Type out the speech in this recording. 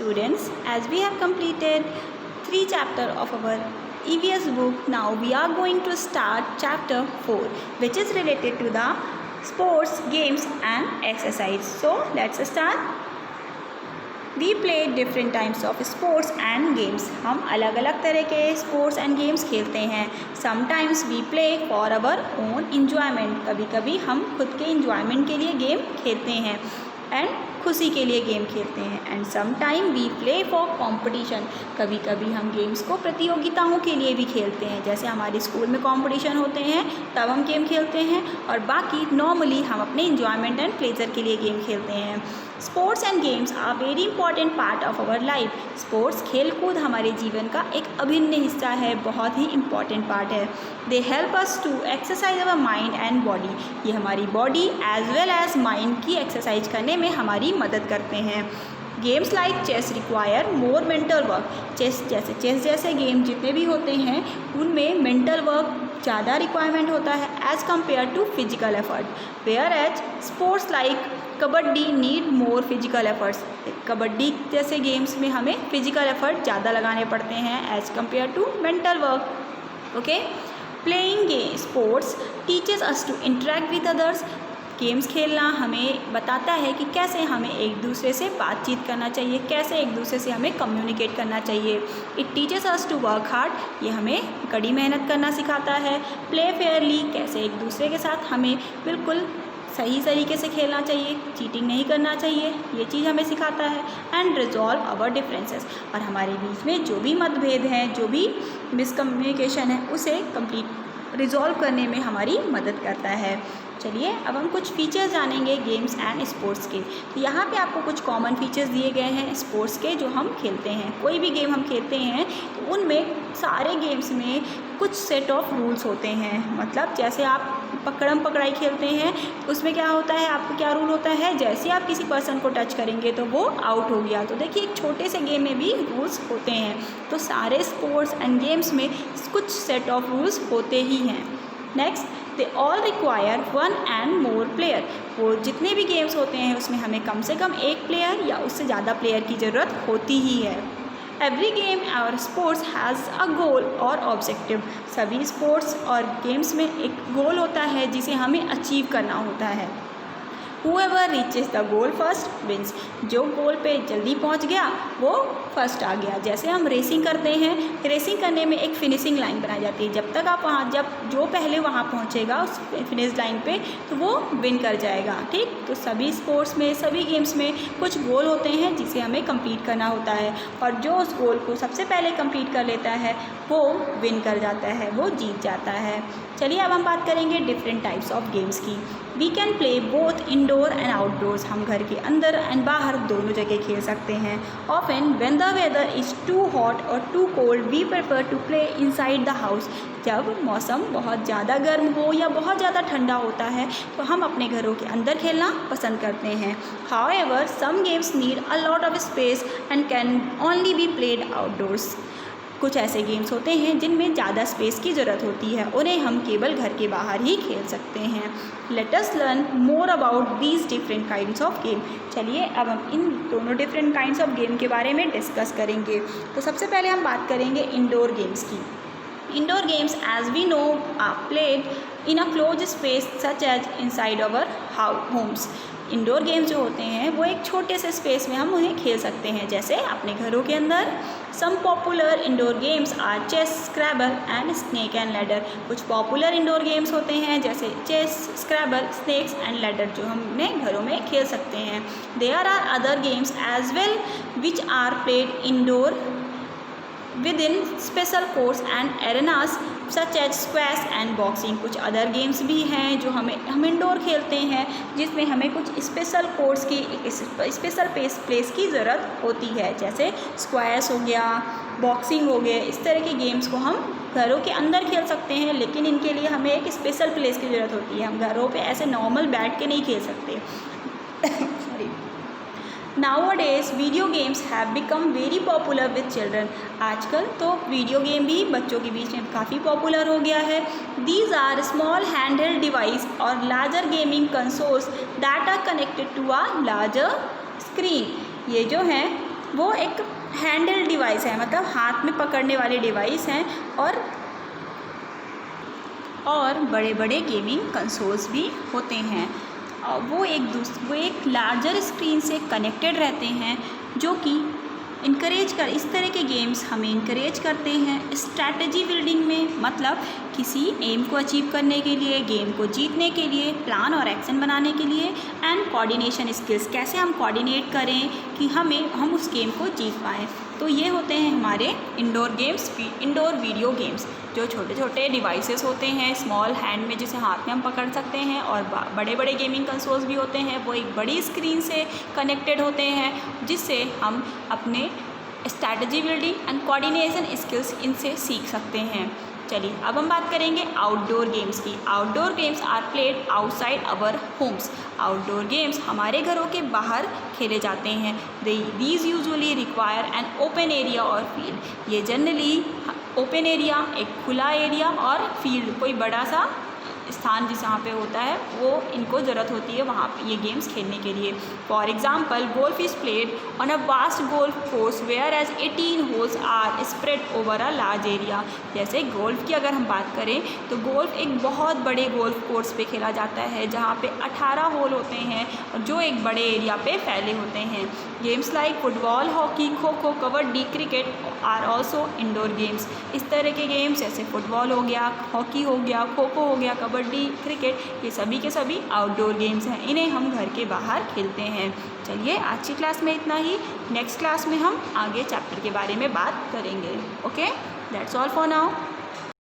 students, as we have completed 3 chapters of our EVS book, now we are going to start chapter 4, which is related to the sports, games and exercise. So let's start. We play different types of sports and games. हम अलग अलग तरह के sports and games खेलते हैं. Sometimes we play for our own enjoyment. कभी कभी हम खुद के enjoyment के लिए गेम खेलते हैं and खुशी के लिए गेम खेलते हैं. And sometime we play for competition. कभी कभी हम गेम्स को प्रतियोगिताओं के लिए भी खेलते हैं. जैसे हमारे स्कूल में कॉम्पिटिशन होते हैं तब हम गेम खेलते हैं, और बाकी नॉर्मली हम अपने इंजॉयमेंट एंड प्लेजर के लिए गेम खेलते हैं. Sports and games are very important part of our life. Sports खेलकूद हमारे जीवन का एक अभिन्न हिस्सा है, बहुत ही इम्पॉर्टेंट पार्ट है. They help us to exercise our mind and body. ये हमारी body as well as mind की एक्सरसाइज करने में हमारी मदद करते हैं. Games like chess require more mental work. Chess जैसे गेम जितने भी होते हैं उनमें मेंटल वर्क ज़्यादा रिक्वायरमेंट होता है as compare to physical effort. Whereas sports like kabaddi need more physical efforts. Kabaddi जैसे गेम्स में हमें फिजिकल एफर्ट ज़्यादा लगाने पड़ते हैं as compare to mental work. Okay. Playing sports teaches us to interact with others. Games खेलना हमें बताता है कि कैसे हमें एक दूसरे से बातचीत करना चाहिए, कैसे एक दूसरे से हमें कम्युनिकेट करना चाहिए. It teaches us to work hard. ये हमें कड़ी मेहनत करना सिखाता है. Play fairly. कैसे एक दूसरे के साथ हमें बिल्कुल सही तरीके से खेलना चाहिए, चीटिंग नहीं करना चाहिए, ये चीज़ हमें सिखाता है. And resolve our differences. और हमारे बीच में जो भी मतभेद हैं, जो भी मिसकम्युनिकेशन है, उसे कंप्लीट रिजॉल्व करने में हमारी मदद करता है. चलिए अब हम कुछ फीचर्स जानेंगे गेम्स एंड स्पोर्ट्स के. तो यहाँ पे आपको कुछ कॉमन फीचर्स दिए गए हैं स्पोर्ट्स के जो हम खेलते हैं. कोई भी गेम हम खेलते हैं तो उनमें सारे गेम्स में कुछ सेट ऑफ रूल्स होते हैं. मतलब जैसे आप पकड़म पकड़ाई खेलते हैं उसमें क्या होता है, आपको क्या रूल होता है, जैसे आप किसी पर्सन को टच करेंगे तो वो आउट हो गया. तो देखिए एक छोटे से गेम में भी रूल्स होते हैं. तो सारे स्पोर्ट्स एंड गेम्स में कुछ सेट ऑफ रूल्स होते ही हैं. Next, they all require 1 and more player. वो जितने भी गेम्स होते हैं उसमें हमें कम से कम एक प्लेयर या उससे ज़्यादा प्लेयर की ज़रूरत होती ही है. एवरी गेम और स्पोर्ट्स हैज़ अ गोल और ऑब्जेक्टिव. सभी स्पोर्ट्स और गेम्स में एक गोल होता है जिसे हमें अचीव करना होता है. Whoever reaches the goal first wins. जो गोल पे जल्दी पहुंच गया वो फर्स्ट आ गया. जैसे हम रेसिंग करते हैं, रेसिंग करने में एक फिनिशिंग लाइन बनाई जाती है. जब तक आप वहाँ जो पहले वहाँ पहुँचेगा उस फिनिश लाइन पे तो वो विन कर जाएगा. ठीक. तो सभी स्पोर्ट्स में, सभी गेम्स में कुछ गोल होते हैं जिसे हमें कंप्लीट करना होता है, और जो उस गोल को सबसे पहले कंप्लीट कर लेता है वो विन कर जाता है, वो जीत जाता है. चलिए अब हम बात करेंगे डिफरेंट टाइप्स ऑफ गेम्स की. We can play both indoor and outdoors. हम घर के अंदर एंड बाहर दोनों जगह खेल सकते हैं. Often when the weather is too hot और too cold we prefer to play inside the house. जब मौसम बहुत ज़्यादा गर्म हो या बहुत ज़्यादा ठंडा होता है तो हम अपने घरों के अंदर खेलना पसंद करते हैं. However some games need a lot of space and can only be played outdoors. कुछ ऐसे गेम्स होते हैं जिनमें ज़्यादा स्पेस की ज़रूरत होती है, उन्हें हम केवल घर के बाहर ही खेल सकते हैं. Let us learn more about these different kinds of game. चलिए अब हम इन दोनों डिफरेंट काइंड्स ऑफ गेम के बारे में डिस्कस करेंगे. तो सबसे पहले हम बात करेंगे इंडोर गेम्स की. Indoor games as we know are played in a close space such as inside our homes. Indoor games जो होते हैं वो एक छोटे से स्पेस में हम उन्हें खेल सकते हैं, जैसे अपने घरों के अंदर. Some popular indoor games are chess, scrabble and snake and ladder. कुछ पॉपुलर इंडोर गेम्स होते हैं जैसे chess, scrabble, snakes and ladder जो हम अपने घरों में खेल सकते हैं. There are other games as well which are played indoor within special courts and arenas such as squash and boxing. कुछ अदर गेम्स भी हैं जो हम इंडोर खेलते हैं जिसमें हमें कुछ स्पेशल कोर्ट्स की, स्पेशल प्लेस की ज़रूरत होती है, जैसे स्क्वैश हो गया, बॉक्सिंग हो गया. इस तरह के गेम्स को हम घरों के अंदर खेल सकते हैं, लेकिन इनके लिए हमें एक स्पेशल प्लेस की ज़रूरत होती है. हम घरों पे ऐसे नॉर्मल बैठ के नहीं खेल सकते. Sorry. Nowadays video games have become very popular with children. आजकल तो वीडियो गेम भी बच्चों के बीच में काफ़ी पॉपुलर हो गया है. These are small handheld device और larger gaming consoles that are connected to a larger screen. ये जो हैं वो एक हैंडल डिवाइस है, मतलब हाथ में पकड़ने वाले डिवाइस हैं, और बड़े बड़े गेमिंग कंसोल्स भी होते हैं। वो एक लार्जर स्क्रीन से कनेक्टेड रहते हैं, जो कि इस तरह के गेम्स हमें इनकरेज करते हैं स्ट्रैटेजी बिल्डिंग में, मतलब किसी एम को अचीव करने के लिए, गेम को जीतने के लिए, प्लान और एक्शन बनाने के लिए, एंड कोऑर्डिनेशन स्किल्स, कैसे हम कोऑर्डिनेट करें कि हम उस गेम को जीत पाएँ। तो ये होते हैं हमारे इंडोर वीडियो गेम्स, जो छोटे छोटे डिवाइसेस होते हैं स्मॉल हैंड में, जिसे हाथ में हम पकड़ सकते हैं, और बड़े बड़े गेमिंग कंसोल्स भी होते हैं, वो एक बड़ी स्क्रीन से कनेक्टेड होते हैं, जिससे हम अपने strategy building and coordination skills इनसे सीख सकते हैं। चलिए अब हम बात करेंगे आउटडोर गेम्स की। Outdoor games are played outside our homes. Outdoor games हमारे घरों के बाहर खेले जाते हैं। These usually require an open area और फील्ड। ये जनरली ओपन एरिया, एक खुला एरिया, और फील्ड, कोई बड़ा सा स्थान जिस जहाँ पे होता है, वो इनको ज़रूरत होती है वहाँ पे ये गेम्स खेलने के लिए। For example golf is played on a vast golf course whereas 18 holes are spread over a large area. जैसे गोल्फ की अगर हम बात करें तो गोल्फ एक बहुत बड़े गोल्फ कोर्स पे खेला जाता है, जहाँ पे 18 होल होते हैं, और जो एक बड़े एरिया पे फैले होते हैं। Games like football, hockey, kho kho, kabaddi, cricket are also indoor games. इस तरह के गेम्स जैसे फुटबॉल हो गया, हॉकी हो गया, खो खो हो गया, कबड्डी, क्रिकेट, ये सभी के सभी आउटडोर गेम्स हैं। इन्हें हम घर के बाहर खेलते हैं। चलिए आज की क्लास में इतना ही। नेक्स्ट क्लास में हम आगे चैप्टर के बारे में बात करेंगे। Okay, that's all for now.